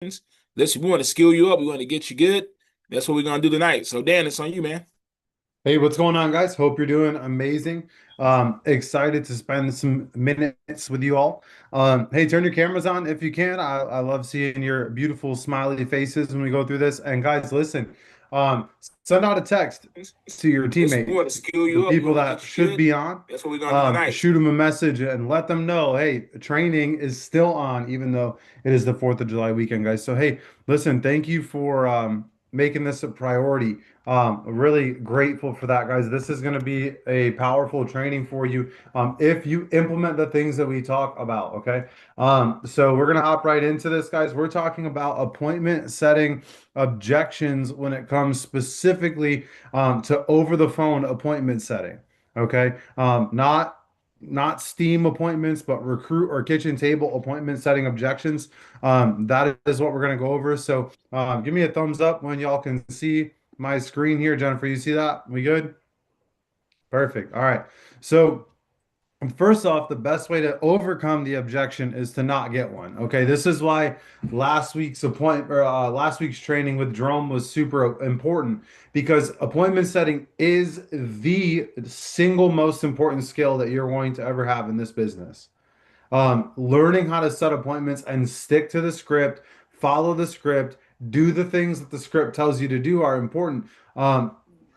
Listen, we want to skill you up. We want to get you good. That's what we're gonna do tonight. So, Dan, it's on you, man. Hey, what's going on, guys? Hope you're doing amazing. Excited to spend some minutes with you all. Hey, turn your cameras on if you can. I love seeing your beautiful smiley faces when we go through this. And guys, listen, send out a text to your Listen, we teammates, want to skill the you up. We people want to that get you should good. be on. That's what we're gonna do tonight. Shoot them a message and let them know, hey, training is still on, even though it is the 4th of July weekend, guys. So, hey, listen, thank you for making this a priority. Really grateful for that, guys. This is going to be a powerful training for you if you implement the things that we talk about. Okay. So we're going to hop right into this, guys. We're talking about appointment setting objections when it comes specifically to over the phone appointment setting. Okay. Not Steam appointments, but recruit or kitchen table appointment setting objections. That is what we're going to go over. So give me a thumbs up when y'all can see my screen here. Jennifer, you see that? We good? Perfect. All right. So first off, the best way to overcome the objection is to not get one. Okay, this is why last week's training with Jerome was super important because appointment setting is the single most important skill that you're going to ever have in this business. Learning how to set appointments and stick to the script, follow the script, do the things that the script tells you to do are important.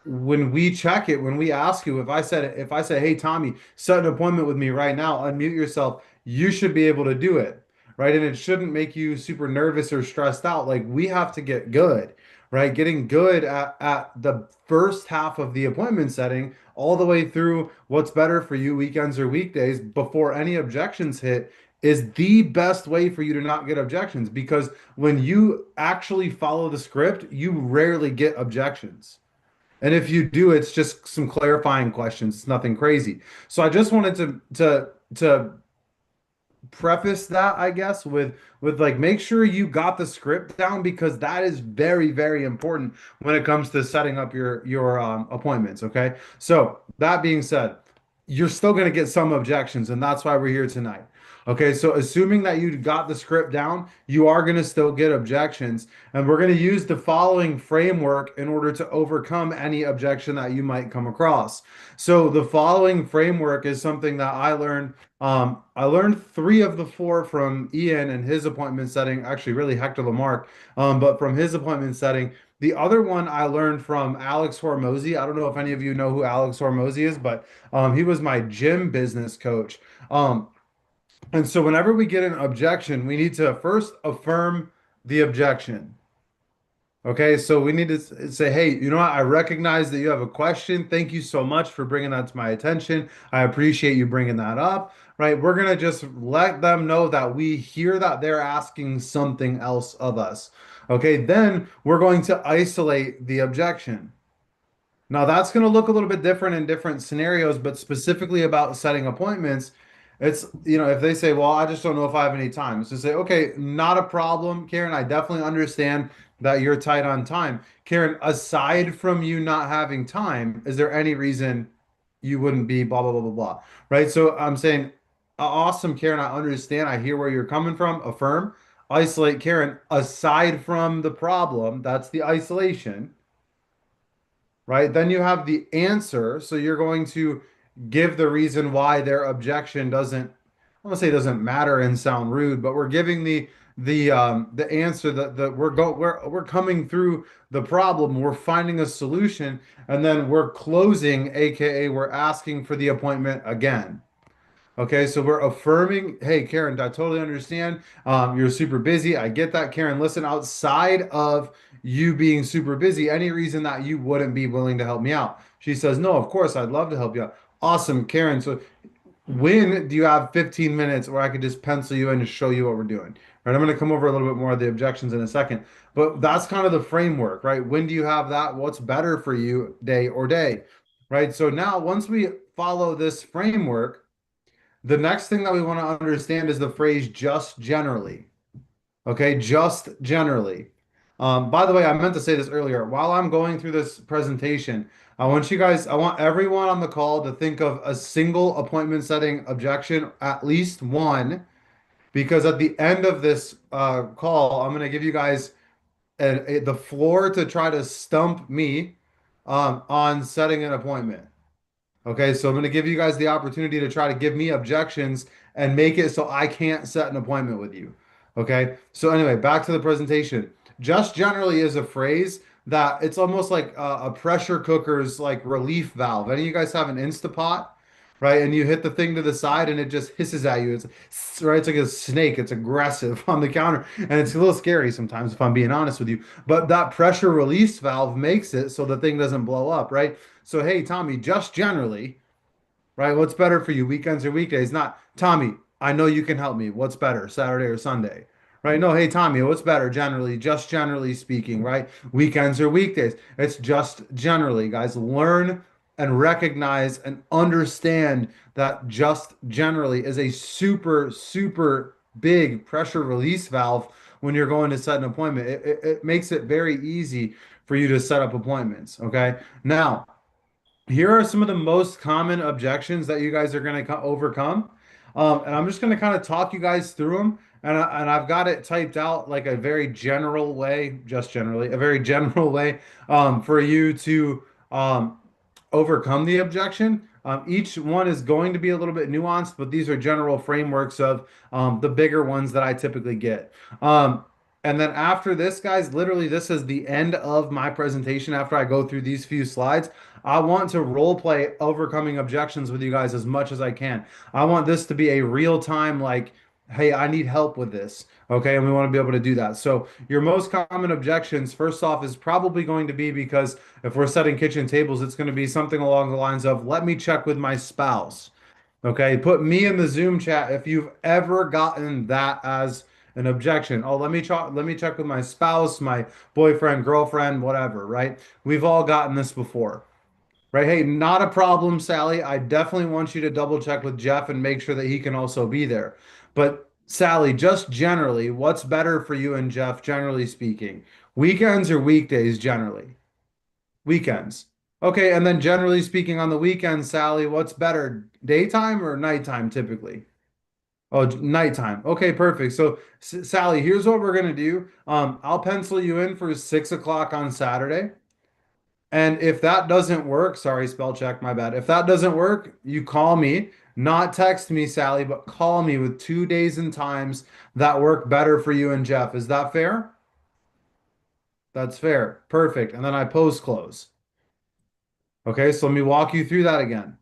When we check it, when we ask you, if I say, hey Tommy, set an appointment with me right now, unmute yourself, you should be able to do it, right? And it shouldn't make you super nervous or stressed out. Like we have to get good, right? Getting good at the first half of the appointment setting, all the way through what's better for you, weekends or weekdays, before any objections hit, is the best way for you to not get objections because when you actually follow the script, you rarely get objections. And if you do, it's just some clarifying questions. It's nothing crazy. So I just wanted to preface that, I guess, with like make sure you got the script down because that is very, very important when it comes to setting up your appointments. Okay. So that being said, you're still going to get some objections, and that's why we're here tonight. Okay, so assuming that you got the script down, you are going to still get objections, and we're going to use the following framework in order to overcome any objection that you might come across. So the following framework is something that I learned three of the four from Ian and his appointment setting, actually, really Hector Lamarck, but from his appointment setting. The other one I learned from Alex Hormozy. I don't know if any of you know who Alex Hormozy is, but he was my gym business coach. And so whenever we get an objection, we need to first affirm the objection. Okay, so we need to say, hey, you know what? I recognize that you have a question. Thank you so much for bringing that to my attention. I appreciate you bringing that up, right? We're going to just let them know that we hear that they're asking something else of us. Okay, then we're going to isolate the objection. Now, that's going to look a little bit different in different scenarios, but specifically about setting appointments, if they say, well, I just don't know if I have any time, it's to say, okay, not a problem, Karen. I definitely understand that you're tight on time. Karen, aside from you not having time, is there any reason you wouldn't be blah, blah, blah, blah, blah, right? So I'm saying, awesome, Karen, I understand. I hear where you're coming from. Affirm, isolate, Karen, aside from the problem, that's the isolation, right? Then you have the answer. So you're going to give the reason why their objection doesn't, I want to say doesn't matter and sound rude, but we're giving the answer that we're coming through the problem, we're finding a solution, and then we're closing, aka we're asking for the appointment again. Okay, so we're affirming, hey, Karen, I totally understand. You're super busy. I get that, Karen. Listen, outside of you being super busy, any reason that you wouldn't be willing to help me out? She says, no, of course, I'd love to help you out. Awesome, Karen. So when do you have 15 minutes where I could just pencil you in and show you what we're doing? Right, I'm going to come over a little bit more of the objections in a second, but that's kind of the framework, right? When do you have that? What's better for you, day or day, right? So now, once we follow this framework, the next thing that we want to understand is the phrase just generally. Okay, just generally. By the way, I meant to say this earlier. While I'm going through this presentation, I want everyone on the call to think of a single appointment setting objection, at least one, because at the end of this call, I'm going to give you guys the floor to try to stump me on setting an appointment. Okay, so I'm going to give you guys the opportunity to try to give me objections and make it so I can't set an appointment with you. Okay, so anyway, back to the presentation. Just generally is a phrase that it's almost like a pressure cooker's like relief valve. Any of you guys have an Instapot, right? And you hit the thing to the side and it just hisses at you. It's right, it's like a snake. It's aggressive on the counter, and it's a little scary sometimes if I'm being honest with you. But that pressure release valve makes it so the thing doesn't blow up, right? So, hey, Tommy, just generally, right? What's better for you, weekends or weekdays? Not, Tommy, I know you can help me. What's better, Saturday or Sunday? Right? No, hey, Tommy, what's better generally, just generally speaking, right? Weekends or weekdays. It's just generally, guys. Learn and recognize and understand that just generally is a super, super big pressure release valve when you're going to set an appointment. It makes it very easy for you to set up appointments. Okay. Now, here are some of the most common objections that you guys are going to overcome. And I'm just going to kind of talk you guys through them. And I've got it typed out like a very general way, just generally, a very general way for you to overcome the objection. Each one is going to be a little bit nuanced, but these are general frameworks of the bigger ones that I typically get. And then after this, guys, literally, this is the end of my presentation. After I go through these few slides, I want to role play overcoming objections with you guys as much as I can. I want this to be a real time, like, hey, I need help with this. Okay. And we want to be able to do that. So, your most common objections, first off, is probably going to be because if we're setting kitchen tables, it's going to be something along the lines of, let me check with my spouse. Okay, put me in the Zoom chat if you've ever gotten that as an objection. Oh, let me check with my spouse, my boyfriend, girlfriend, whatever, right? We've all gotten this before. Right? Hey, not a problem, Sally. I definitely want you to double check with Jeff and make sure that he can also be there. But Sally, just generally, what's better for you and Jeff, generally speaking? Weekends or weekdays, generally? Weekends. Okay, and then generally speaking on the weekends, Sally, what's better, daytime or nighttime typically? Oh, nighttime. Okay, perfect. So, Sally, here's what we're gonna do. I'll pencil you in for 6 o'clock on Saturday. And if that doesn't work, sorry, spell check, my bad. If that doesn't work, you call me, not text me, Sally, but call me with 2 days and times that work better for you and Jeff. Is that fair? That's fair. Perfect. And then I post close. Okay, so let me walk you through that again.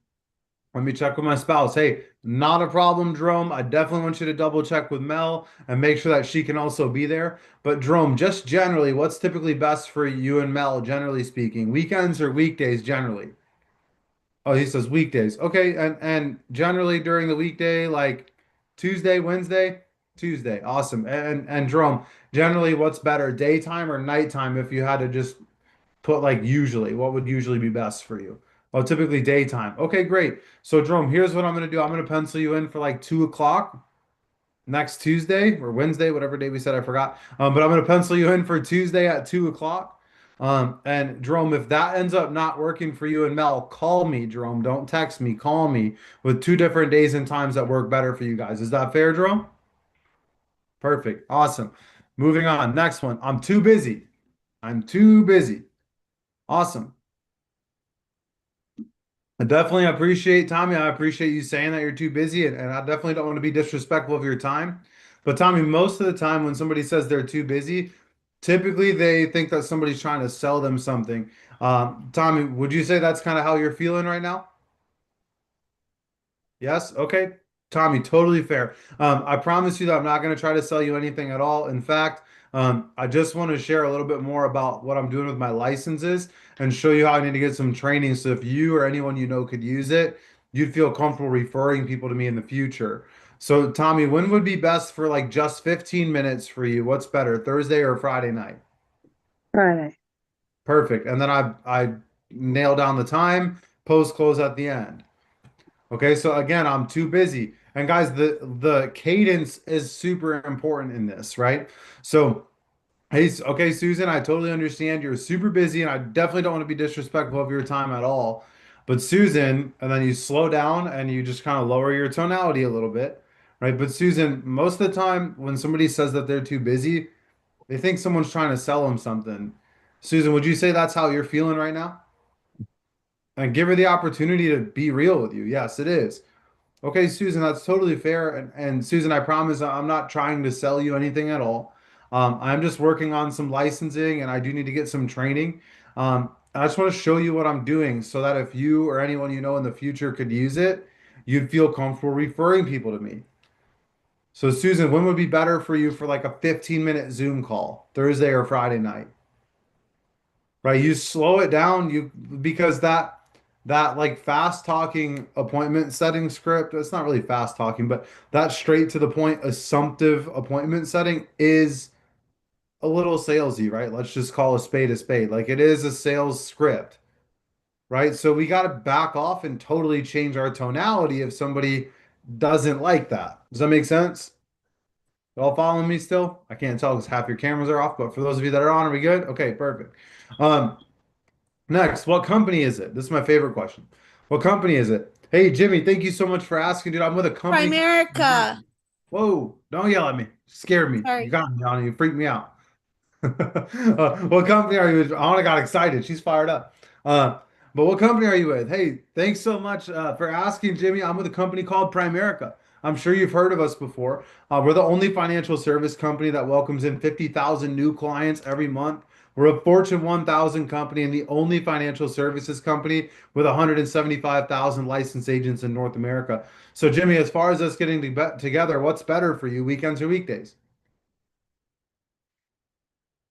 Let me check with my spouse. Hey, not a problem, Jerome. I definitely want you to double check with Mel and make sure that she can also be there. But Jerome, just generally, what's typically best for you and Mel, generally speaking? Weekends or weekdays, generally? Oh, he says weekdays. Okay, and generally during the weekday, like Tuesday, Wednesday, Tuesday. Awesome. And Jerome, generally, what's better, daytime or nighttime? If you had to just put like usually, what would usually be best for you? Oh, typically daytime. Okay, great. So Jerome, here's what I'm gonna do. I'm gonna pencil you in for like 2 o'clock next Tuesday or Wednesday, whatever day we said, I forgot. But I'm gonna pencil you in for Tuesday at 2 o'clock. And Jerome, if that ends up not working for you and Mel, call me, Jerome. Don't text me. Call me with two different days and times that work better for you guys. Is that fair, Jerome? Perfect. Awesome. Moving on. Next one. I'm too busy. I'm too busy. Awesome. I definitely appreciate Tommy. I appreciate you saying that you're too busy, and I definitely don't want to be disrespectful of your time. But Tommy, most of the time when somebody says they're too busy, typically they think that somebody's trying to sell them something. Tommy, would you say that's kind of how you're feeling right now? Yes? Okay. Tommy, totally fair. I promise you that I'm not going to try to sell you anything at all. In fact, I just want to share a little bit more about what I'm doing with my licenses and show you how I need to get some training. So if you or anyone you know could use it, you'd feel comfortable referring people to me in the future. So, Tommy, when would be best for like just 15 minutes for you? What's better, Thursday or Friday night? Friday. Perfect. And then I nail down the time, post close at the end. Okay, so again, I'm too busy. And guys, the cadence is super important in this, right? So, hey, okay, Susan, I totally understand you're super busy, and I definitely don't want to be disrespectful of your time at all. But Susan, and then you slow down and you just kind of lower your tonality a little bit, right? But Susan, most of the time when somebody says that they're too busy, they think someone's trying to sell them something. Susan, would you say that's how you're feeling right now? And give her the opportunity to be real with you. Yes, it is. Okay, Susan, that's totally fair. And Susan, I promise I'm not trying to sell you anything at all. I'm just working on some licensing and I do need to get some training. I just want to show you what I'm doing so that if you or anyone you know in the future could use it, you'd feel comfortable referring people to me. So, Susan, when would be better for you for like a 15-minute Zoom call, Thursday or Friday night? Right? You slow it down, you because that like fast talking appointment setting script, it's not really fast talking, but that straight to the point assumptive appointment setting is a little salesy, right? Let's just call a spade a spade. Like it is a sales script, right? So we got to back off and totally change our tonality if somebody doesn't like that. Does that make sense? Y'all following me still? I can't tell because half your cameras are off, but for those of you that are on, are we good? Okay, perfect. Um, Next, what company is it? This is my favorite question. What company is it? Hey, Jimmy, thank you so much for asking, dude. I'm with a company called Primerica. Primerica. Whoa, don't yell at me. Scared me. You Sorry. got me on. You freaked me out. What company are you with? I got excited. She's fired up. Uh, but what company are you with? Hey, thanks so much for asking, Jimmy. I'm with a company called Primerica. I'm sure you've heard of us before. We're the only financial service company that welcomes in 50,000 new clients every month. We're a Fortune 1000 company and the only financial services company with 175,000 licensed agents in North America. So, Jimmy, as far as us getting together, what's better for you, weekends or weekdays?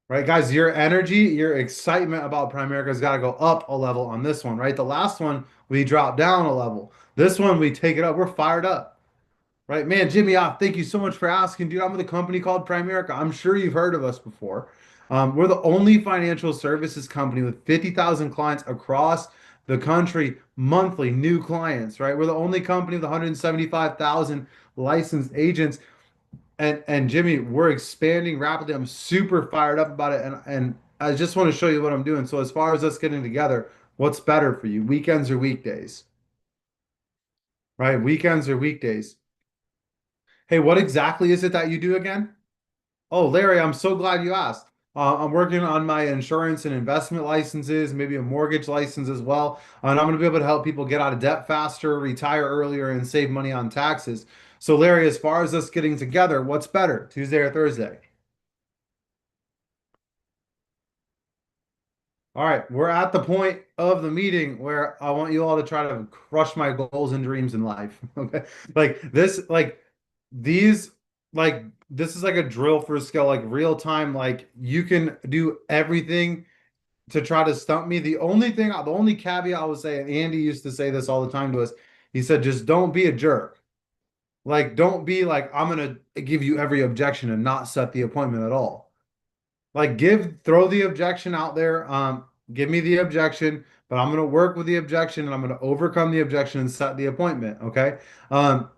Right, guys, your energy, your excitement about Primerica's got to go up a level on this one, right? The last one, we dropped down a level. This one, we take it up. We're fired up, right? Man, Jimmy, thank you so much for asking, dude. I'm with a company called Primerica. I'm sure you've heard of us before. We're the only financial services company with 50,000 clients across the country monthly, new clients, right? We're the only company with 175,000 licensed agents. And Jimmy, we're expanding rapidly. I'm super fired up about it, and I just want to show you what I'm doing. So as far as us getting together, what's better for you, weekends or weekdays? Right, weekends or weekdays? Hey, what exactly is it that you do again? Oh, Larry, I'm so glad you asked. I'm working on my insurance and investment licenses, maybe a mortgage license as well. And I'm going to be able to help people get out of debt faster, retire earlier, and save money on taxes. So, Larry, as far as us getting together, what's better, Tuesday or Thursday? All right, we're at the point of the meeting where I want you all to try to crush my goals and dreams in life. Okay. Like this, like these, like this is like a drill for a skill, like real time. Like you can do everything to try to stump me. The only caveat I would say, and Andy used to say this all the time to us, he said, just don't be a jerk. Like, don't be like, I'm gonna give you every objection and not set the appointment at all. Like throw the objection out there. Give me the objection, but I'm gonna work with the objection and I'm gonna overcome the objection and set the appointment. Okay. Um,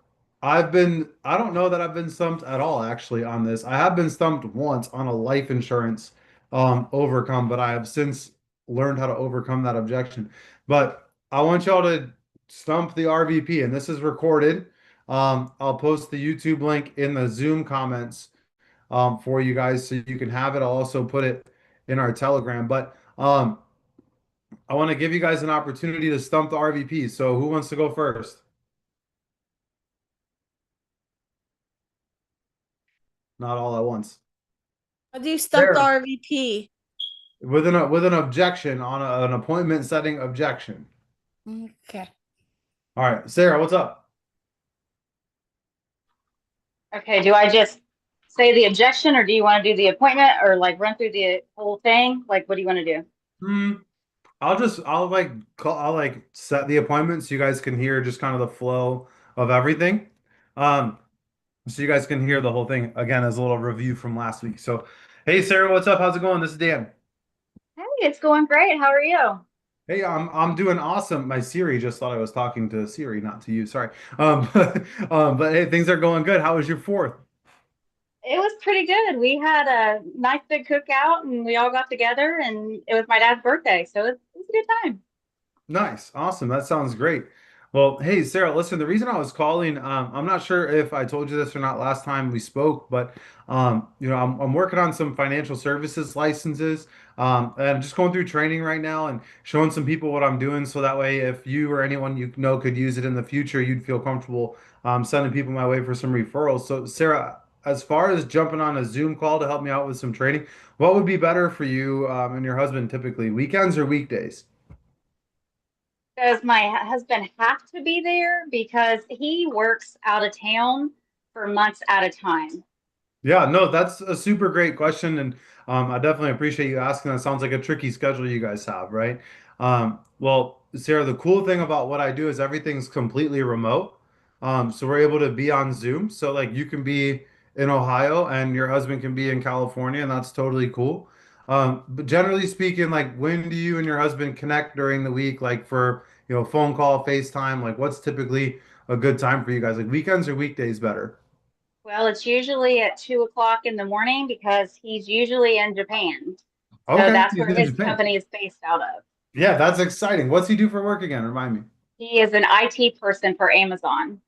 I don't know that I've been stumped at all actually on this. I have been stumped once on a life insurance overcome, but I have since learned how to overcome that objection. But I want y'all to stump the RVP, and this is recorded. I'll post the YouTube link in the Zoom comments for you guys so you can have it. I'll also put it in our Telegram. But I want to give you guys an opportunity to stump the RVP. So who wants to go first? Not all at once. How do you stump the Sarah, RVP? with an objection on an appointment setting objection. Okay. All right, Sarah, what's up? Okay, do I just say the objection or do you want to do the appointment or like run through the whole thing? Like, what do you want to do? Hmm. I'll like set the appointment so you guys can hear just kind of the flow of everything. Um, so you guys can hear the whole thing again as a little review from last week. So, hey Sarah, what's up? How's it going? This is Dan. Hey, it's going great. How are you? Hey, I'm doing awesome. My Siri just thought I was talking to Siri, not to you. Sorry. But hey, things are going good. How was your fourth? It was pretty good. We had a nice big cookout and we all got together and it was my dad's birthday. So it was a good time. Nice, awesome. That sounds great. Well, hey, Sarah, listen, the reason I was calling, I'm not sure if I told you this or not last time we spoke, but I'm working on some financial services licenses. And I'm just going through training right now and showing some people what I'm doing so that way if you or anyone you know could use it in the future, you'd feel comfortable sending people my way for some referrals. So, Sarah, as far as jumping on a Zoom call to help me out with some training, what would be better for you and your husband typically, weekends or weekdays? Does my husband have to be there because he works out of town for months at a time? Yeah, no, that's a super great question, and I definitely appreciate you asking. That sounds like a tricky schedule you guys have, right? Well, Sarah, the cool thing about what I do is everything's completely remote. So we're able to be on Zoom. So like you can be in Ohio and your husband can be in California, and that's totally cool. But generally speaking, like when do you and your husband connect during the week, like for, phone call, FaceTime? Like what's typically a good time for you guys? Like weekends or weekdays better? Well, it's usually at 2 o'clock in the morning because he's usually in Japan. So Okay, that's he's where in his Japan. company is based out of. Yeah, that's exciting. What's he do for work again? Remind me. He is an IT person for Amazon.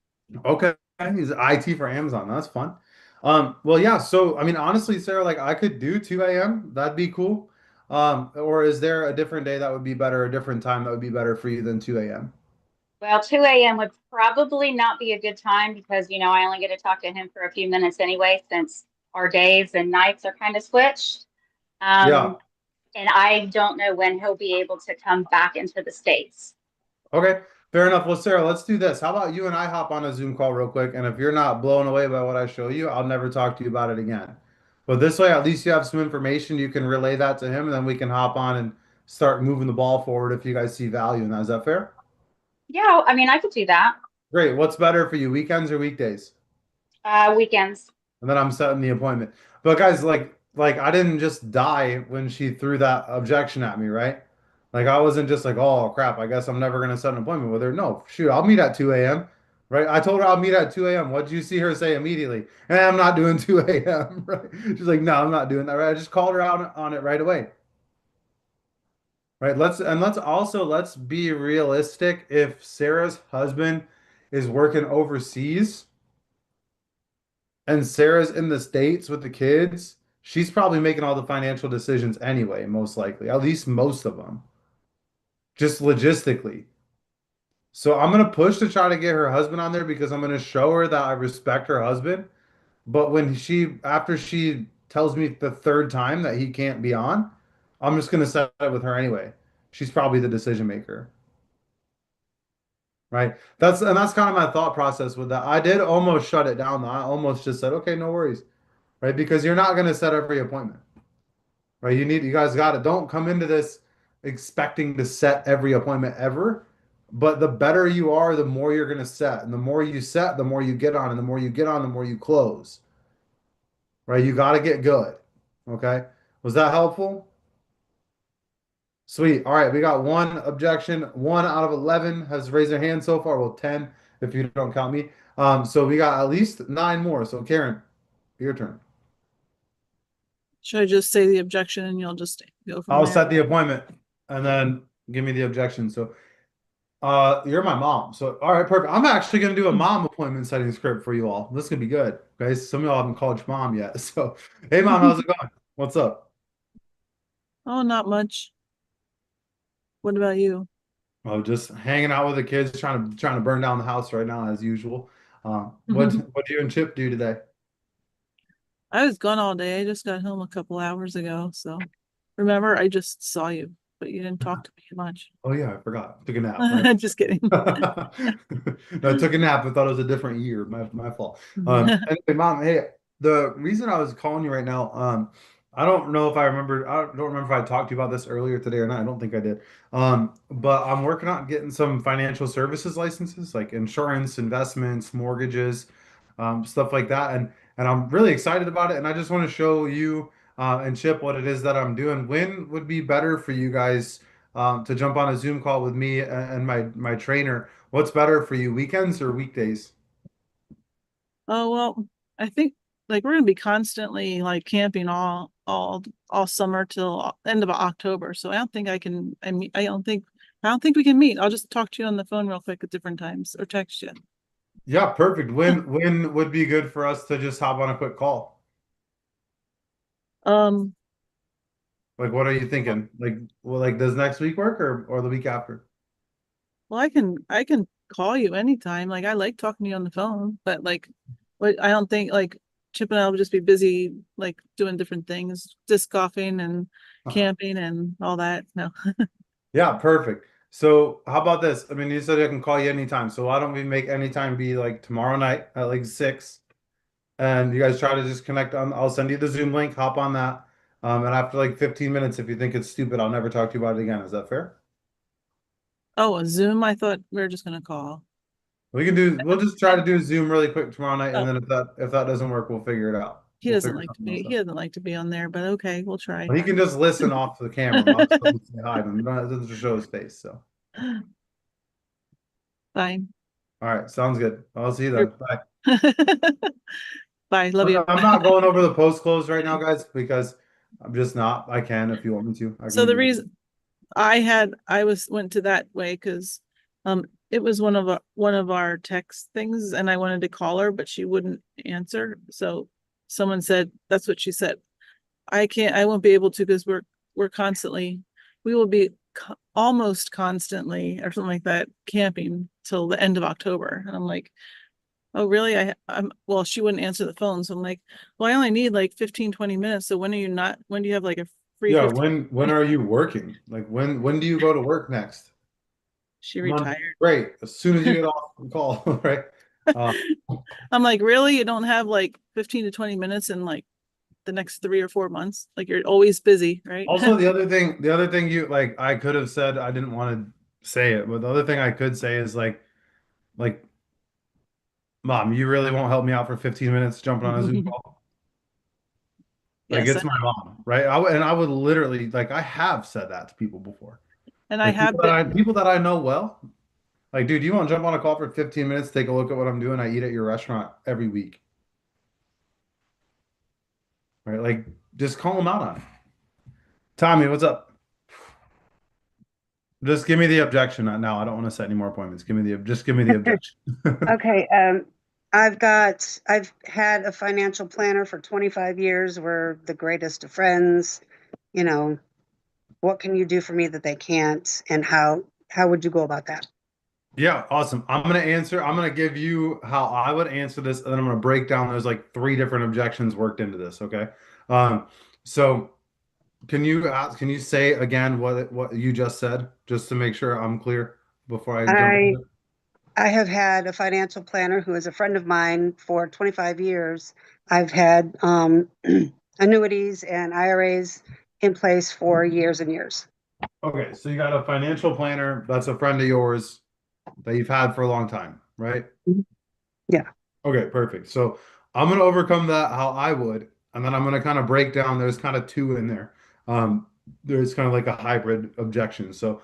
Okay, he's IT for Amazon. That's fun. Well, yeah. So, I mean, honestly, Sarah, like I could do 2 a.m. That'd be cool. Or is there a different day that would be better, a different time that would be better for you than 2 a.m.? Well, 2 a.m. would probably not be a good time because, I only get to talk to him for a few minutes anyway, since our days and nights are kind of switched. Yeah. Um, and I don't know when he'll be able to come back into the States. Okay. Fair enough. Well, Sarah, let's do this. How about you and I hop on a Zoom call real quick? And if you're not blown away by what I show you, I'll never talk to you about it again. But this way, at least you have some information. You can relay that to him, and then we can hop on and start moving the ball forward if you guys see value in that. Is that fair? Yeah, I mean, I could do that. Great. What's better for you, weekends or weekdays? Weekends. And then I'm setting the appointment. But guys, like I didn't just die when she threw that objection at me, right? Like I wasn't just like, oh crap, I guess I'm never gonna set an appointment with her. No, shoot, I'll meet at 2 a.m. Right? I told her I'll meet at 2 a.m. What'd you see her say immediately? And I'm not doing 2 a.m. Right? She's like, no, I'm not doing that. Right? I just called her out on it right away. Right. Let's be realistic. If Sarah's husband is working overseas and Sarah's in the States with the kids, she's probably making all the financial decisions anyway, most likely, at least most of them, just logistically. So I'm gonna push to try to get her husband on there because I'm gonna show her that I respect her husband. But after she tells me the third time that he can't be on, I'm just gonna set it with her anyway. She's probably the decision maker, right? That's kind of my thought process with that. I did almost shut it down though. I almost just said, okay, no worries, right? Because you're not gonna set every appointment. Right? You guys got to don't come into this expecting to set every appointment ever. But the better you are, the more you're going to set. And the more you set, the more you get on. And the more you get on, the more you close. Right? You got to get good. Okay. Was that helpful? Sweet. All right. We got one objection. 1 out of 11 has raised their hand so far. Well, 10 if you don't count me. So we got at least 9 more. So Karen, your turn. Should I just say the objection and you'll just go from I'll there? set the appointment and then give me the objection. So you're my mom. So, all right, perfect. I'm actually going to do a mom appointment setting script for you all. This is going to be good. Okay. Some of y'all haven't called your mom yet. So, hey, mom, how's it going? What's up? Oh, not much. What about you? Oh, just hanging out with the kids, trying to burn down the house right now as usual. What do you and Chip do today? I was gone all day. I just got home a couple hours ago. So remember, I just saw you, but you didn't talk to me much. Oh yeah, I forgot. Took a nap, right? Just kidding. No, I took a nap. I thought it was a different year. My fault. Anyway, mom, hey, the reason I was calling you right now, I don't know if I remember. I don't remember if I talked to you about this earlier today or not. I don't think I did. But I'm working on getting some financial services licenses, like insurance, investments, mortgages, stuff like that, and I'm really excited about it. And I just want to show you and Chip what it is that I'm doing. When would be better for you guys? To jump on a Zoom call with me and my trainer. What's better for you, weekends or weekdays? Oh, well, I think like we're gonna be constantly like camping all summer till end of October. So I don't think I can. I mean, I don't think I don't think we can meet. I'll just talk to you on the phone real quick at different times or text you. Yeah, perfect. When would be good for us to just hop on a quick call? Um, Like, what are you thinking? Like, does next week work or the week after? well, I can call you anytime. Like, I like talking to you on the phone, but like, what I don't think like Chip and I will just be busy like doing different things, disc golfing and camping and all that. No. Yeah, perfect. So how about this? I mean, you said I can call you anytime. So why don't we make anytime be like tomorrow night at like 6? And you guys try to just connect on. I'll send you the Zoom link, hop on that. And after like 15 minutes, if you think it's stupid, I'll never talk to you about it again. Is that fair? Oh, a Zoom? I thought we were just gonna call. We'll just try to do a Zoom really quick tomorrow night, and Oh. then if that doesn't work, we'll figure it out. He We'll doesn't figure like to something be. else He out. doesn't like to be on there, but okay, we'll try. Well, he can just listen off the camera. Not still say hi, but it doesn't show his face. So, Fine. all right, sounds good. I'll see you then. Bye. Bye. Love you. I'm not going over the post close right now, guys, because I'm just not. I can if you want me to. So the reason I went to that way because it was one of our text things and I wanted to call her, but she wouldn't answer. So someone said, that's what she said. I won't be able to because we will be almost constantly or something like that camping till the end of October. And I'm like, oh, really? Well, she wouldn't answer the phone. So I'm like, well, I only need like 15, 20 minutes. So when do you have like a free Yeah, 15? when are you working? Like when do you go to work next? She Monday. retired. Great. As soon as you get off the call, right? I'm like, really? You don't have like 15 to 20 minutes in like the next 3 or 4 months? Like you're always busy, right? Also, the other thing you like, I could have said, I didn't want to say it, but the other thing I could say is like, Mom, you really won't help me out for 15 minutes jumping on a Zoom call? Like, Yes, it's my mom, right? I would literally, like, I have said that to people before. and I Like have been. people that I know well. Like, dude, you want to jump on a call for 15 minutes, take a look at what I'm doing? I eat at your restaurant every week. Right? Like, just call them out on it. Tommy, what's up? Just give me the objection. Now, I don't want to set any more appointments. Just give me the objection. Okay, I've had a financial planner for 25 years. We're the greatest of friends. You know, what can you do for me that they can't? And how would you go about that? Yeah, awesome. I'm gonna give you how I would answer this, and then I'm gonna break down. There's like 3 different objections worked into this. Okay. So can you say again what you just said, just to make sure I'm clear before I jump into it? I have had a financial planner who is a friend of mine for 25 years. I've had annuities and IRAs in place for years and years. Okay, so you got a financial planner that's a friend of yours that you've had for a long time, right? Yeah. Okay, perfect. So I'm gonna overcome that how I would, and then I'm gonna kind of break down. There's kind of 2 in there. There's kind of like a hybrid objection. So,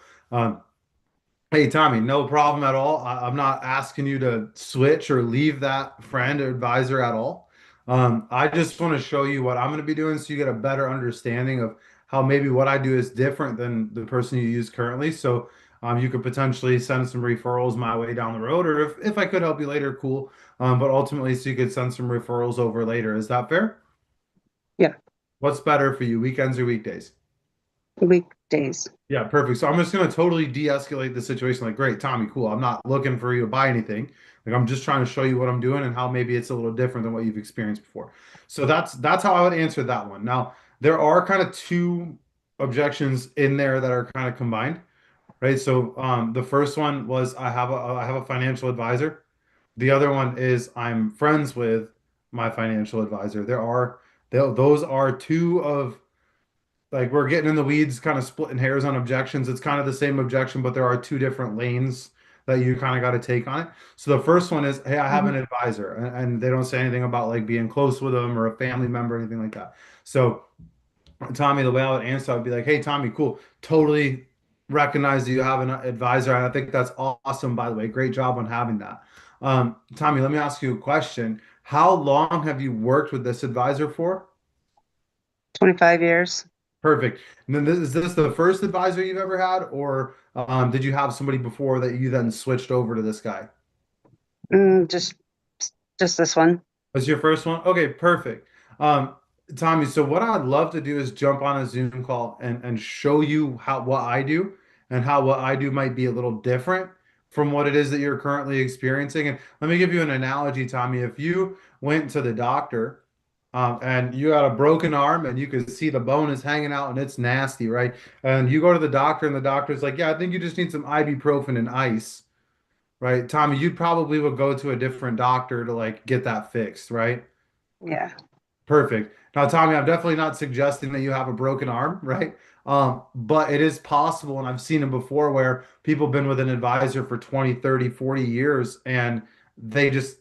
hey, Tommy, no problem at all. I'm not asking you to switch or leave that friend or advisor at all. I just want to show you what I'm going to be doing so you get a better understanding of how maybe what I do is different than the person you use currently. So you could potentially send some referrals my way down the road, or if I could help you later, cool. But ultimately, so you could send some referrals over later. Is that fair? Yeah. What's better for you, weekends or weekdays? Weekdays. Yeah, perfect. So I'm just going to totally de-escalate the situation. Like, great, Tommy, cool. I'm not looking for you to buy anything. Like, I'm just trying to show you what I'm doing and how maybe it's a little different than what you've experienced before. So that's how I would answer that one. Now, there are kind of 2 objections in there that are kind of combined, right? So the first one was I have a financial advisor. The other one is I'm friends with my financial advisor. Those are 2 of, like, we're getting in the weeds, kind of splitting hairs on objections. It's kind of the same objection, but there are 2 different lanes that you kind of got to take on it. So the first one is, hey, I have an advisor, and they don't say anything about like being close with them or a family member or anything like that. So Tommy, the way I would answer, I would be like, hey, Tommy, cool. Totally recognize that you have an advisor. And I think that's awesome, by the way. Great job on having that. Tommy, let me ask you a question. How long have you worked with this advisor for? 25 years. Perfect. And then is this the first advisor you've ever had, or did you have somebody before that you then switched over to this guy? Just this one. Was your first one? Okay, perfect. Um, Tommy, so what I'd love to do is jump on a Zoom call and show you how what I do and how what I do might be a little different from what it is that you're currently experiencing. And let me give you an analogy, Tommy. If you went to the doctor and you had a broken arm and you could see the bone is hanging out and it's nasty, right? And you go to the doctor and the doctor's like, "Yeah, I think you just need some ibuprofen and ice." Right? Tommy, you probably would go to a different doctor to like get that fixed, right? Yeah. Perfect. Now, Tommy, I'm definitely not suggesting that you have a broken arm, right? But it is possible, and I've seen it before where people have been with an advisor for 20, 30, 40 years and they just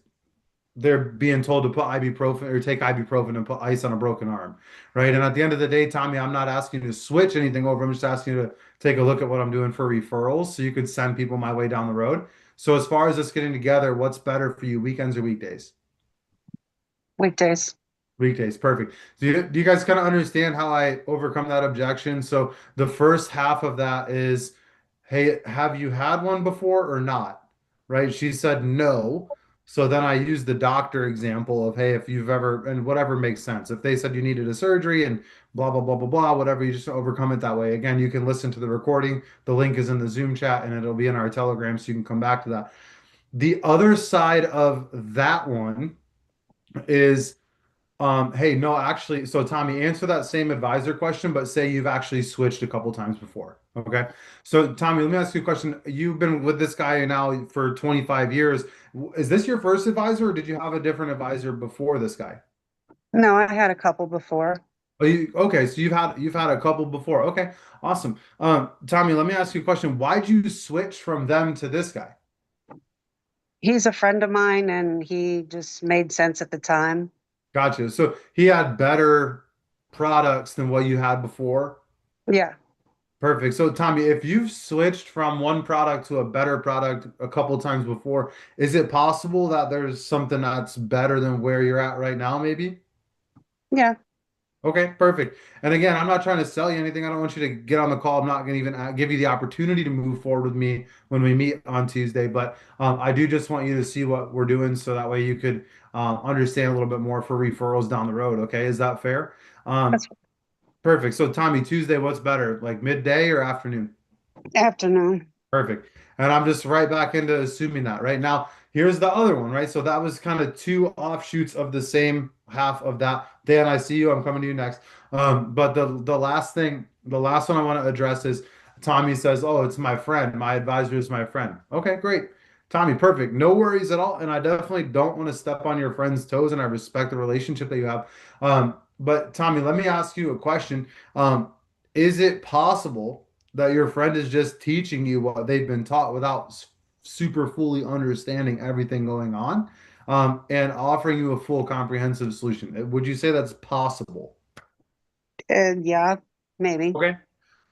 they're being told to put ibuprofen or take ibuprofen and put ice on a broken arm, right? And at the end of the day, Tommy, I'm not asking you to switch anything over. I'm just asking you to take a look at what I'm doing for referrals so you could send people my way down the road. So as far as us getting together, what's better for you, weekends or weekdays? Weekdays. Weekdays, perfect. Do you guys kind of understand how I overcome that objection? So the first half of that is, hey, have you had one before or not? Right? She said no. So then I use the doctor example of, hey, if you've ever, and whatever makes sense. If they said you needed a surgery and blah, blah, blah, blah, blah, whatever, you just overcome it that way. Again, you can listen to the recording. The link is in the Zoom chat and it'll be in our Telegram so you can come back to that. The other side of that one is, hey, no, actually, so Tommy, answer that same advisor question, but say you've actually switched a couple times before. Okay. So Tommy, let me ask you a question. You've been with this guy now for 25 years. Is this your first advisor or did you have a different advisor before this guy? No, I had a couple before. Oh, okay, so you've had a couple before. Okay, awesome. Tommy, let me ask you a question. Why'd you switch from them to this guy? He's a friend of mine and he just made sense at the time. Gotcha. So he had better products than what you had before. Yeah. Perfect. So, Tommy, if you've switched from one product to a better product a couple times before, is it possible that there's something that's better than where you're at right now, maybe? Yeah. Okay, perfect. And again, I'm not trying to sell you anything. I don't want you to get on the call. I'm not going to even give you the opportunity to move forward with me when we meet on Tuesday. But I do just want you to see what we're doing so that way you could understand a little bit more for referrals down the road. Okay, is that fair? That's Perfect. So, Tommy, Tuesday, what's better, like midday or afternoon? afternoon. Perfect. And I'm just right back into assuming that right now. Here's the other one, right? So that was kind of two offshoots of the same half of that. Dan, I see you. I'm coming to you next. But the last thing, the last one I want to address is Tommy says, "Oh, it's my friend. My advisor is my friend." Okay, great. Tommy, perfect. No worries at all. And I definitely don't want to step on your friend's toes, and I respect the relationship that you have. But Tommy, let me ask you a question. Is it possible that your friend is just teaching you what they've been taught without super fully understanding everything going on, and offering you a full comprehensive solution? Would you say that's possible? Yeah, maybe. Okay.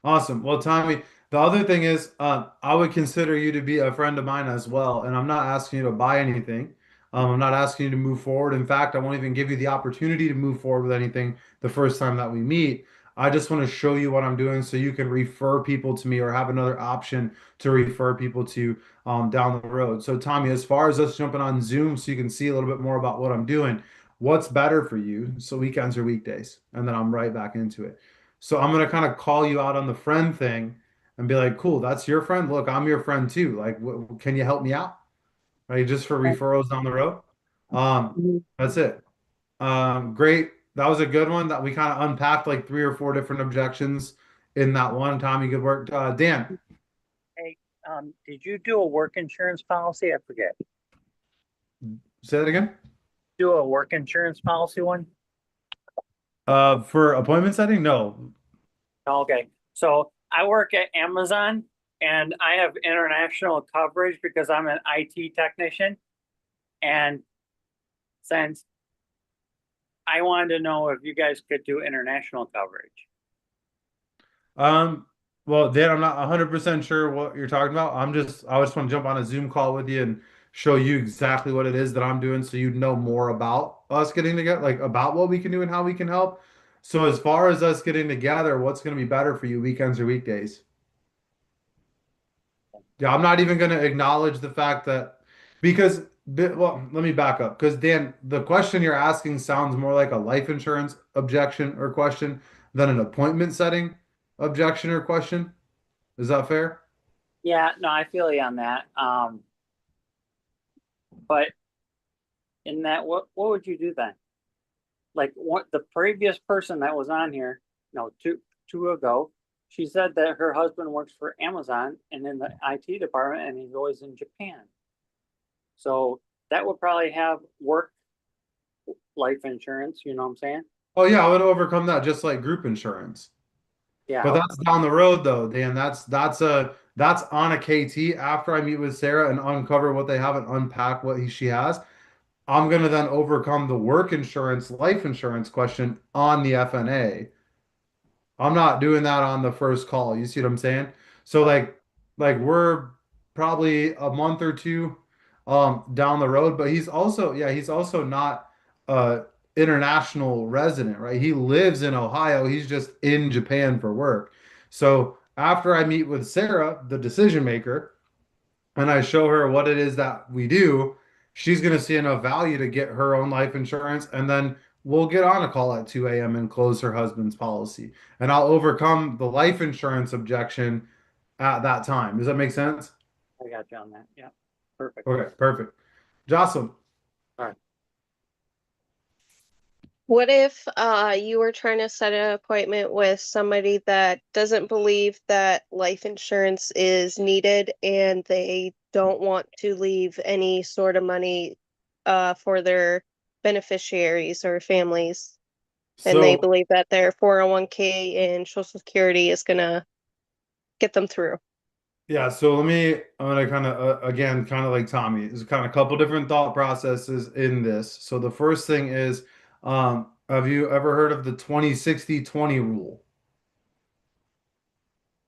Awesome. Well, Tommy, the other thing is, I would consider you to be a friend of mine as well, and I'm not asking you to buy anything. I'm not asking you to move forward. In fact, I won't even give you the opportunity to move forward with anything the first time that we meet. I just want to show you what I'm doing so you can refer people to me or have another option to refer people to down the road. So, Tommy, as far as us jumping on Zoom so you can see a little bit more about what I'm doing, what's better for you? So, weekends or weekdays? And then I'm right back into it. So I'm gonna kind of call you out on the friend thing and be like, cool, that's your friend. Look, I'm your friend too. Like, can you help me out? Right, just for referrals down the road. Mhm. That's it. Great. That was a good one that we kind of unpacked like 3 or 4 different objections in that one. Tommy, good work. Dan, Hey, did you do a work insurance policy? I forget. say that again. Do a work insurance policy one? For appointment setting? No. Okay, so I work at Amazon and I have international coverage because I'm an IT technician. And since I wanted to know if you guys could do international coverage. Well, Dan, I'm not 100% sure what you're talking about. I just want to jump on a Zoom call with you and show you exactly what it is that I'm doing so you'd know more about us getting together, like about what we can do and how we can help. So as far as us getting together, what's going to be better for you, weekends or weekdays? Yeah, I'm not even going to acknowledge the fact that because well, let me back up because Dan, the question you're asking sounds more like a life insurance objection or question than an appointment setting objection or question. Is that fair? Yeah, no, I feel you on that. But in that, what would you do then? Like what the previous person that was on here, no, two ago, she said that her husband works for Amazon and in the IT department, and he's always in Japan. So that would probably have work life insurance. You know what I'm saying? Oh yeah, I would overcome that just like group insurance. Yeah. But that's down the road though, Dan. That's on a KT after I meet with Sarah and uncover what they have and unpack what she has. I'm gonna then overcome the work insurance, life insurance question on the FNA. I'm not doing that on the first call. You see what I'm saying? So like we're probably a month or two down the road, but he's also not international resident, right? He lives in Ohio. He's just in Japan for work. So after I meet with Sarah, the decision maker, and I show her what it is that we do, she's going to see enough value to get her own life insurance. And then we'll get on a call at 2 a.m. and close her husband's policy. And I'll overcome the life insurance objection at that time. Does that make sense? I got you on that. Yeah. Perfect. Okay, perfect. Jocelyn. All right. What if you were trying to set an appointment with somebody that doesn't believe that life insurance is needed and they don't want to leave any sort of money for their beneficiaries or families, and they So believe that their 401k and Social Security is gonna get them through? yeah, so I'm gonna kind of again, kind of like Tommy, there's kind of a couple different thought processes in this. So the first thing is, have you ever heard of the 20-60-20 rule?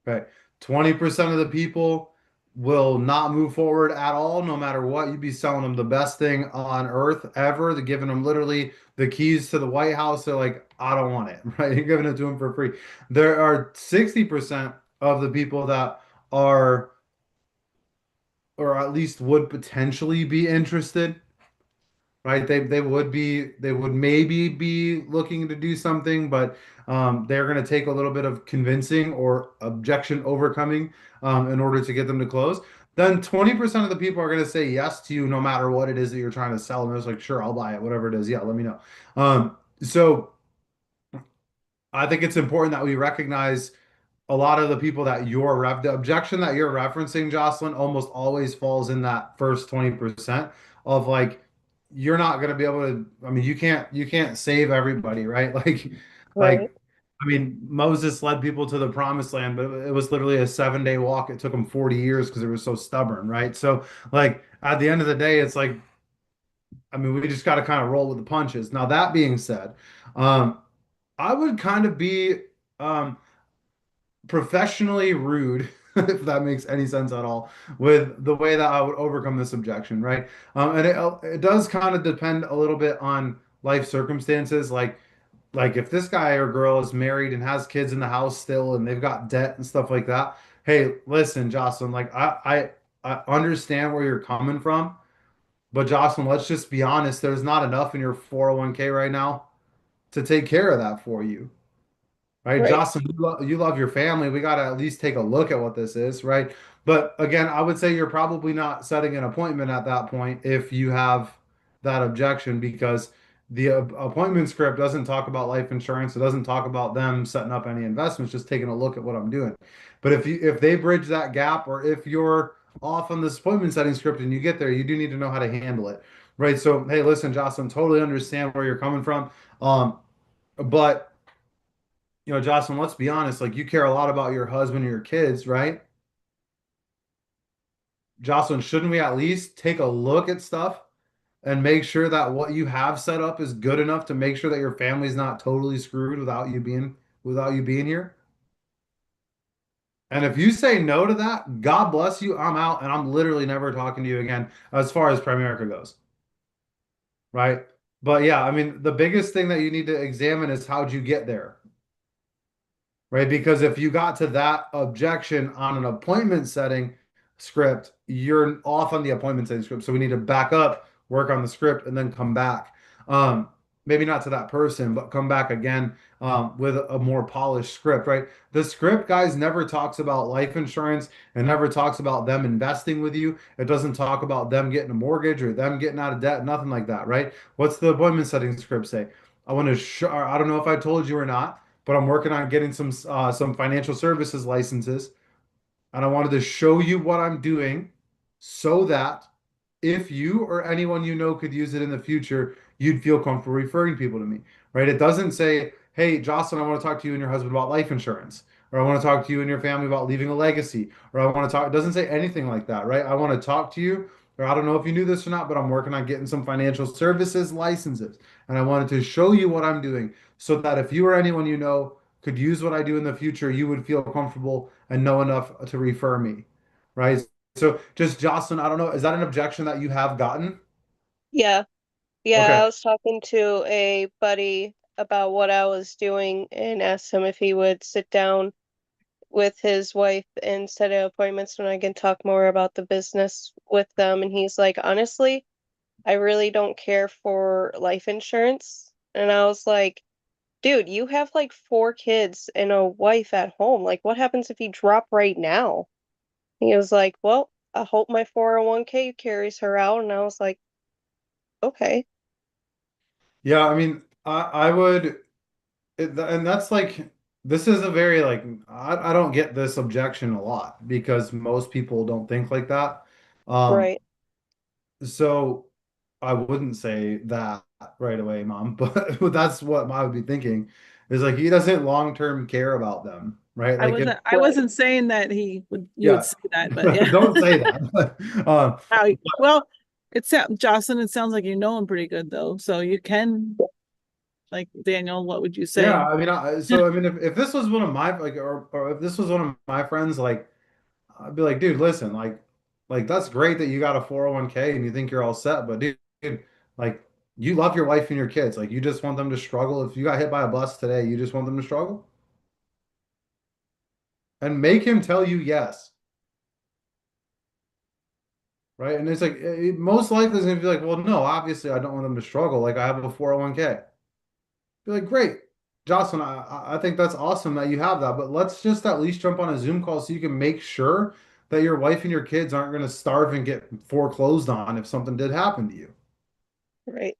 Okay. 20% of the people will not move forward at all, no matter what. You'd be selling them the best thing on earth ever. They're giving them literally the keys to the White House. They're like, I don't want it, right? You're giving it to them for free. There are 60% of the people that are, or at least would potentially be interested, right? They would maybe be looking to do something, but they're going to take a little bit of convincing or objection overcoming in order to get them to close. Then 20% of the people are going to say yes to you no matter what it is that you're trying to sell. And it's like, sure, I'll buy it, whatever it is. Yeah, let me know. So I think it's important that we recognize a lot of the people that the objection that you're referencing, Jocelyn, almost always falls in that first 20% of like you're not going to be able to. I mean, you can't save everybody, right? Right. Like I mean, Moses led people to the promised land, but it was literally a 7-day walk. It took them 40 years because they were so stubborn, right? So like at the end of the day, it's like I mean, we just got to kind of roll with the punches. Now that being said, um, I would kind of be um professionally rude, if that makes any sense at all, with the way that I would overcome this objection, right? And it does kind of depend a little bit on life circumstances, like if this guy or girl is married and has kids in the house still, and they've got debt and stuff like that. Hey, listen, Jocelyn, like I understand where you're coming from, but Jocelyn, let's just be honest. There's not enough in your 401k right now to take care of that for you. Right, Right. Jocelyn, you love your family. We got to at least take a look at what this is, right? But again, I would say you're probably not setting an appointment at that point if you have that objection because the appointment script doesn't talk about life insurance. It doesn't talk about them setting up any investments, just taking a look at what I'm doing. But if they bridge that gap or if you're off on this appointment setting script and you get there, you do need to know how to handle it, right? So, hey, listen, Jocelyn, totally understand where you're coming from. But Jocelyn, let's be honest, like you care a lot about your husband and your kids, right? Jocelyn, shouldn't we at least take a look at stuff and make sure that what you have set up is good enough to make sure that your family's not totally screwed without you being here? And if you say no to that, God bless you, I'm out and I'm literally never talking to you again as far as Primerica goes. Right? But yeah, I mean, the biggest thing that you need to examine is how'd you get there? Right? Because if you got to that objection on an appointment setting script, you're off on the appointment setting script. So we need to back up, work on the script, and then come back. Um, Maybe not to that person, but come back again with a more polished script, right? The script, guys, never talks about life insurance and never talks about them investing with you. It doesn't talk about them getting a mortgage or them getting out of debt, nothing like that, right? What's the appointment setting script say? I want to show, I don't know if I told you or not, but I'm working on getting some financial services licenses, and I wanted to show you what I'm doing so that if you or anyone you know could use it in the future, you'd feel comfortable referring people to me, right? It doesn't say, "Hey, Jocelyn, I want to talk to you and your husband about life insurance," or "I want to talk to you and your family about leaving a legacy," or "I want to talk." It doesn't say anything like that, right? I want to talk to you, or I don't know if you knew this or not, but I'm working on getting some financial services licenses, and I wanted to show you what I'm doing so that if you or anyone you know could use what I do in the future, you would feel comfortable and know enough to refer me, right? So just Jocelyn, I don't know, is that an objection that you have gotten? Yeah. Yeah, Okay. I was talking to a buddy about what I was doing and asked him if he would sit down with his wife and set appointments when I can talk more about the business with them. And he's like, honestly, I really don't care for life insurance. And I was like, dude, you have like 4 kids and a wife at home. Like, what happens if you drop right now? He was like, well, I hope my 401k carries her out. And I was like, okay, Yeah, I mean, I would, and that's like, this is a very like, I don't get this objection a lot because most people don't think like that. Um, right. so I wouldn't say that right away, Mom, but that's what I would be thinking is like, he doesn't long-term care about them, right? I Like if, wasn't I Right. wasn't saying that you would yeah, say that, but yeah. don't say that. Well, Jocelyn, it sounds like you know him pretty good though. So you can, like, Daniel, what would you say? Yeah, I mean, so I mean, if this was one of my like, or if this was one of my friends, like, I'd be like, dude, listen, like that's great that you got a 401k and you think you're all set, but dude, like, you love your wife and your kids, like, you just want them to struggle. If you got hit by a bus today, you just want them to struggle, and make him tell you yes, right? And it's like, most likely is gonna be like, well, no, obviously, I don't want them to struggle. Like, I have a 401k. Be like, great, Jocelyn, I think that's awesome that you have that, but let's just at least jump on a Zoom call so you can make sure that your wife and your kids aren't going to starve and get foreclosed on if something did happen to you. Right.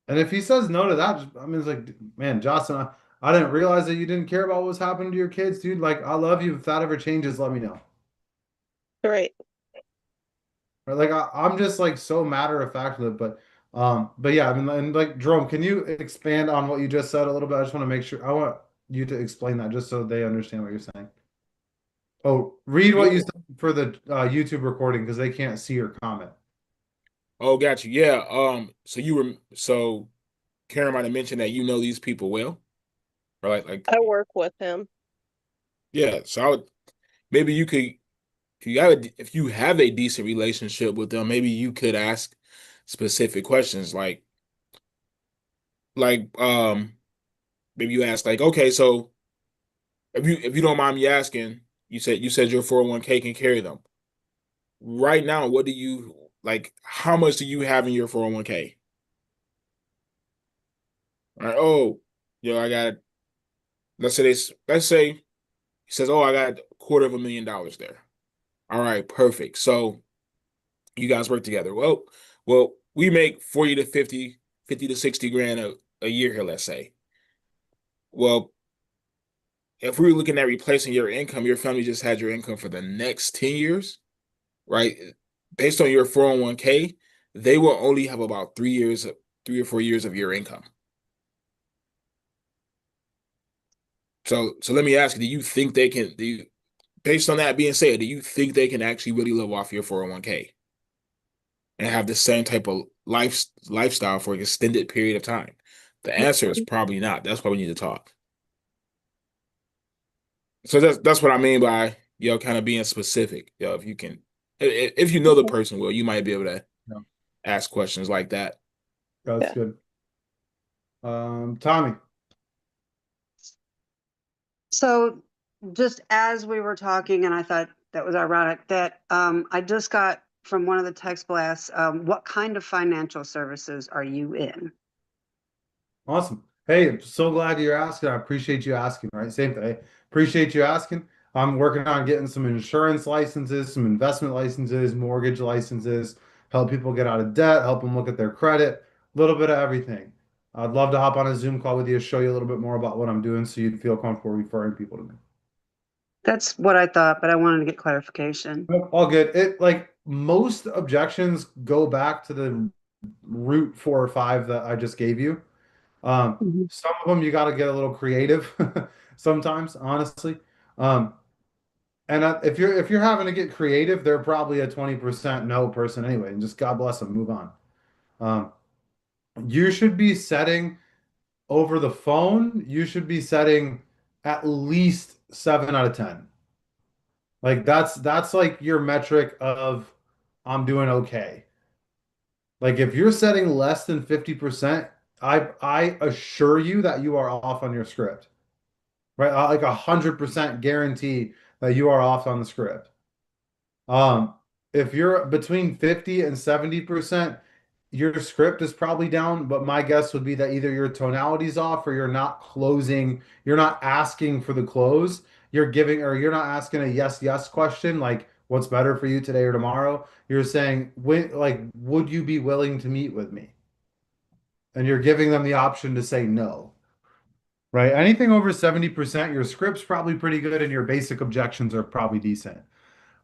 And if he says no to that, I mean, it's like, man, Jocelyn, I didn't realize that you didn't care about what was happening to your kids, dude. Like, I love you. If that ever changes, let me know. Right. Or like, I'm just like so matter of fact with it, but yeah, I mean, and like, Jerome, can you expand on what you just said a little bit? I just want to make sure. I want you to explain that just so they understand what you're saying. Oh, read what you Yeah. said for the YouTube recording because they can't see your comment. Oh, got you. Yeah. So Karen might have mentioned that you know these people well, or I work with him. yeah. So I would maybe you could if you have a decent relationship with them, maybe you could ask specific questions like maybe you ask like, okay, so if you don't mind me asking, you said your 401k can carry them. Right now, what do you like? How much do you have in your 401k? All right. Oh, I got, let's say he says, oh, I got $250,000 there. All right, perfect. So you guys work together. Well, we make 40 to 50 to 60 grand a year here, let's say. Well, if we were looking at replacing your income, your family just had your income for the next 10 years, right? Based on your 401k, they will only have about 3 or 4 years of your income. So let me ask you, do you think they can, based on that being said, do you think they can actually really live off your 401k and have the same type of lifestyle for an extended period of time? The answer is probably not. That's why we need to talk. So that's what I mean by, kind of being specific. If you know the person well, you might be able to Yeah. ask questions like that. That's Yeah. good. Tommy. So just as we were talking, and I thought that was ironic, that I just got from one of the text blasts, what kind of financial services are you in? Awesome. Hey, I'm so glad you're asking. I appreciate you asking, right? Same thing. Appreciate you asking. I'm working on getting some insurance licenses, some investment licenses, mortgage licenses, help people get out of debt, help them look at their credit, a little bit of everything. I'd love to hop on a Zoom call with you, show you a little bit more about what I'm doing so you'd feel comfortable referring people to me. That's what I thought, but I wanted to get clarification. Nope, all good. It like most objections go back to the root 4 or 5 that I just gave you. Mhm. Some of them you got to get a little creative sometimes, honestly. Um, and if you're having to get creative, they're probably a 20% no person anyway, and just God bless them, move on. Um, you should be setting over the phone, you should be setting at least 7 out of 10. Like that's like your metric of I'm doing okay. Like if you're setting less than 50%, I assure you that you are off on your script. Right? Like 100% guarantee that you are off on the script. Um, if you're between 50 and 70%, your script is probably down, but my guess would be that either your tonality's off or you're not closing, you're not asking for the close. You're giving, or you're not asking a yes, yes question, like what's better for you today or tomorrow. You're saying, when, like, would you be willing to meet with me? And you're giving them the option to say no. Right? Anything over 70%, your script's probably pretty good and your basic objections are probably decent.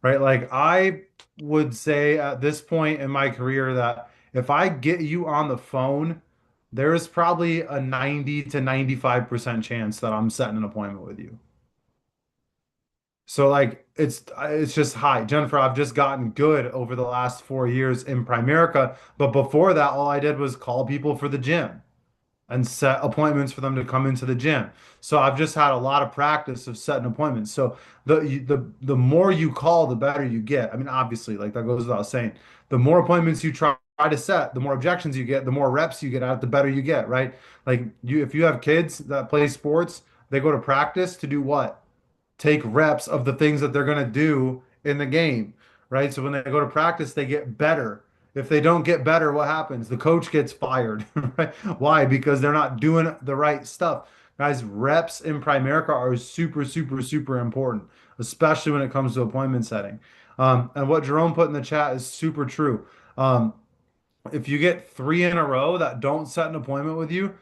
Right? Like I would say at this point in my career that if I get you on the phone, there is probably a 90 to 95% chance that I'm setting an appointment with you. So like it's just high. Jennifer, I've just gotten good over the last 4 years in Primerica, but before that, all I did was call people for the gym and set appointments for them to come into the gym. So I've just had a lot of practice of setting appointments. So the more you call, the better you get. I mean, obviously, like that goes without saying. The more appointments you try to set, the more objections you get, the more reps you get out, the better you get, right? Like you, if you have kids that play sports, they go to practice to do what? Take reps of the things that they're going to do in the game, right? So when they go to practice, they get better. If they don't get better, what happens? The coach gets fired, right? Why? Because they're not doing the right stuff. Guys, reps in Primerica are super, super, super important, especially when it comes to appointment setting. And what Jerome put in the chat is super true. Um, if you get 3 in a row that don't set an appointment with you,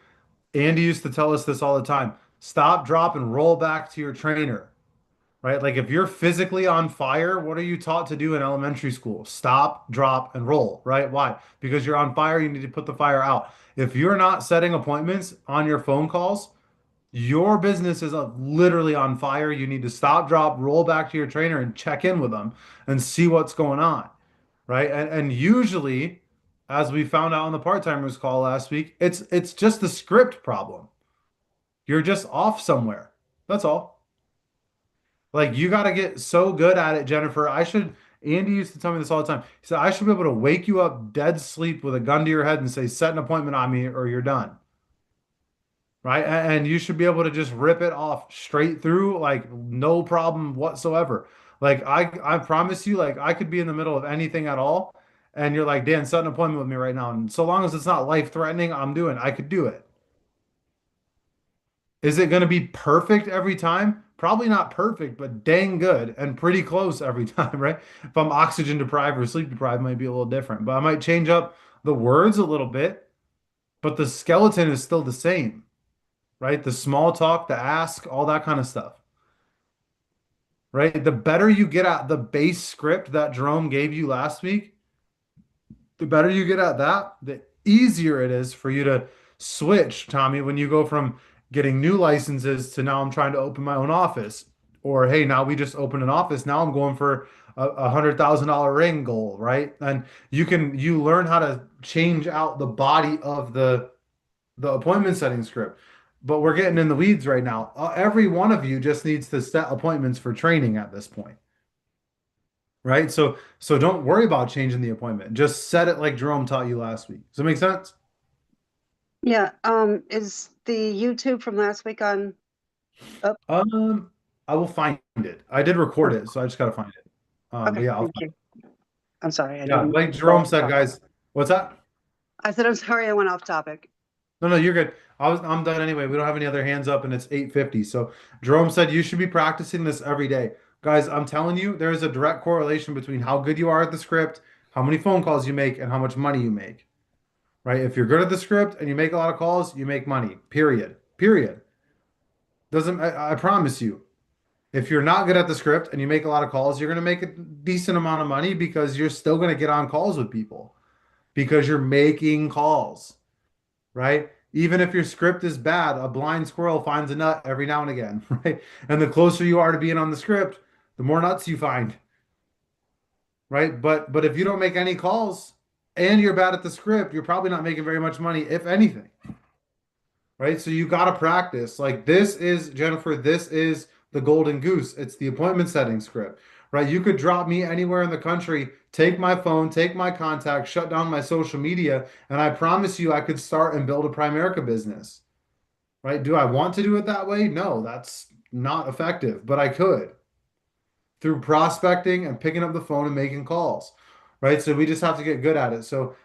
Andy used to tell us this all the time. Stop, drop, and roll back to your trainer, right? Like if you're physically on fire, what are you taught to do in elementary school? Stop, drop, and roll, right? Why? Because you're on fire, you need to put the fire out. If you're not setting appointments on your phone calls, your business is literally on fire. You need to stop, drop, roll back to your trainer and check in with them and see what's going on, right? And usually, as we found out on the part-timers call last week, it's just the script problem. You're just off somewhere. That's all. Like you got to get so good at it, Jennifer. Andy used to tell me this all the time. He said, I should be able to wake you up dead sleep with a gun to your head and say, set an appointment on me or you're done. Right. And you should be able to just rip it off straight through, like no problem whatsoever. Like I promise you, like I could be in the middle of anything at all. And you're like, Dan, set an appointment with me right now. And so long as it's not life threatening, I could do it. Is it going to be perfect every time? Probably not perfect, but dang good and pretty close every time, right? If I'm oxygen deprived or sleep deprived, it might be a little different, but I might change up the words a little bit, but the skeleton is still the same, right? The small talk, the ask, all that kind of stuff, right? The better you get at the base script that Jerome gave you last week, the better you get at that, the easier it is for you to switch, Tommy, when you go from getting new licenses to now I'm trying to open my own office. Or hey, now we just opened an office. Now I'm going for a $100,000 ring goal, right? And you learn how to change out the body of the appointment setting script. But we're getting in the weeds right now. Every one of you just needs to set appointments for training at this point. Right? So don't worry about changing the appointment. Just set it like Jerome taught you last week. Does that make sense? Yeah, is the YouTube from last week on? I will find it. I did record it, so I just gotta find it. But Okay, yeah, I'll thank you. I'm sorry, I yeah, didn't. like Jerome said, guys. What's that? I said, I'm sorry, I went off topic. No, you're good. I'm done anyway. We don't have any other hands up and it's 8:50. So Jerome said you should be practicing this every day. Guys, I'm telling you, there is a direct correlation between how good you are at the script, how many phone calls you make, and how much money you make. Right? If you're good at the script and you make a lot of calls, you make money. Period. Period. Doesn't I promise you. If you're not good at the script and you make a lot of calls, you're going to make a decent amount of money because you're still going to get on calls with people because you're making calls, right? Even if your script is bad, a blind squirrel finds a nut every now and again, right? And the closer you are to being on the script, the more nuts you find, right? But if you don't make any calls and you're bad at the script, you're probably not making very much money, if anything, right? So you got to practice. Like this is, Jennifer, this is the golden goose. It's the appointment setting script, right? You could drop me anywhere in the country, take my phone, take my contact, shut down my social media, and I promise you I could start and build a Primerica business, right? Do I want to do it that way? No, that's not effective, but I could through prospecting and picking up the phone and making calls, right? So we just have to get good at it. So,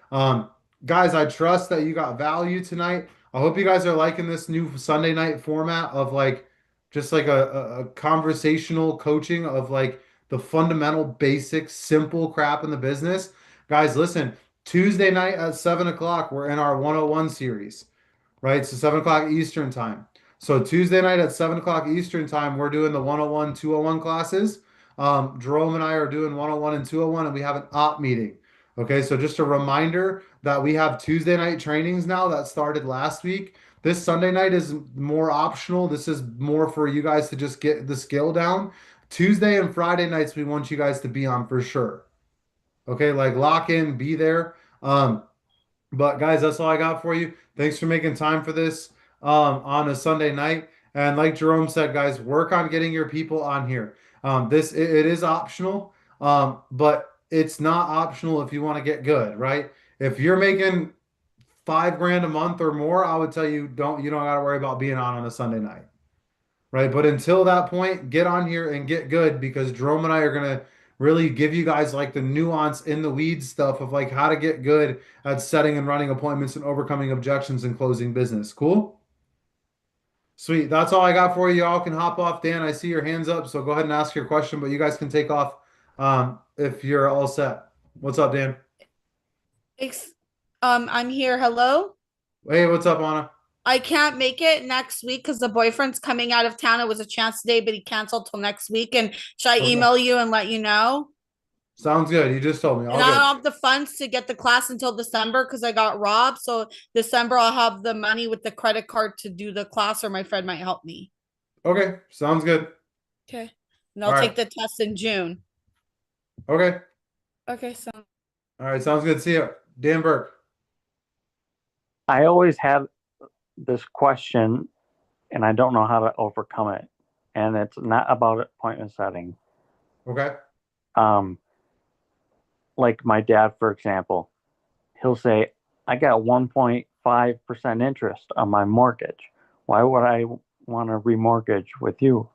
guys, I trust that you got value tonight. I hope you guys are liking this new Sunday night format of like just like a conversational coaching of like the fundamental, basic, simple crap in the business. Guys, listen, Tuesday night at 7 o'clock, we're in our 101 series, right? So 7 o'clock Eastern time. So Tuesday night at 7 o'clock Eastern time, we're doing the 101, 201 classes. Jerome and I are doing 101 and 201, and we have an op meeting. Okay, so just a reminder that we have Tuesday night trainings now that started last week. This Sunday night is more optional. This is more for you guys to just get the skill down. Tuesday and Friday nights, we want you guys to be on for sure. Okay, like lock in, be there. But guys, that's all I got for you. Thanks for making time for this on a Sunday night. And like Jerome said, guys, work on getting your people on here. It is optional, but it's not optional if you want to get good, right? If you're making 5 grand a month or more, I would tell you you don't got to worry about being on a Sunday night, right? But until that point, get on here and get good because Jerome and I are gonna really give you guys like the nuance in the weeds stuff of like how to get good at setting and running appointments and overcoming objections and closing business. Cool? Sweet. That's all I got for you. Y'all can hop off. Dan, I see your hands up, so go ahead and ask your question, but you guys can take off if you're all set. What's up, Dan? I'm here. Hello. Hey, what's up, Anna? I can't make it next week because the boyfriend's coming out of town. It was a chance today, but he canceled till next week. And should I Okay. email you and let you know? Sounds good. You just told me. All And I good. don't have the funds to get the class until December because I got robbed. So December I'll have the money with the credit card to do the class, or my friend might help me. Okay, sounds good. Okay. And I'll All take right. the test in June. Okay. Okay, so All right, sounds good. See you. Dan Burke. I always have this question and I don't know how to overcome it. And it's not about appointment setting. Okay. Like my dad, for example, he'll say, I got 1.5% interest on my mortgage. Why would I want to remortgage with you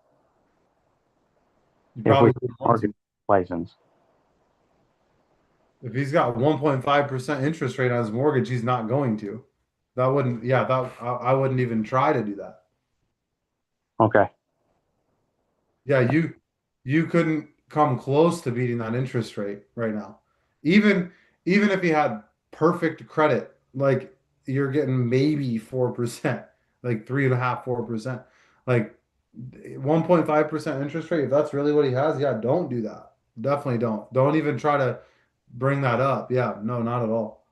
You if we probably get mortgage license? if he's got 1.5% interest rate on his mortgage, he's not going to. That wouldn't, yeah, I wouldn't even try to do that. Okay. Yeah, you couldn't come close to beating that interest rate right now. Even if you had perfect credit, like you're getting maybe 4%, like 3.5, 4%. Like 1.5% interest rate, if that's really what he has, yeah, don't do that. Definitely don't. Don't even try to bring that up. Yeah, no, not at all.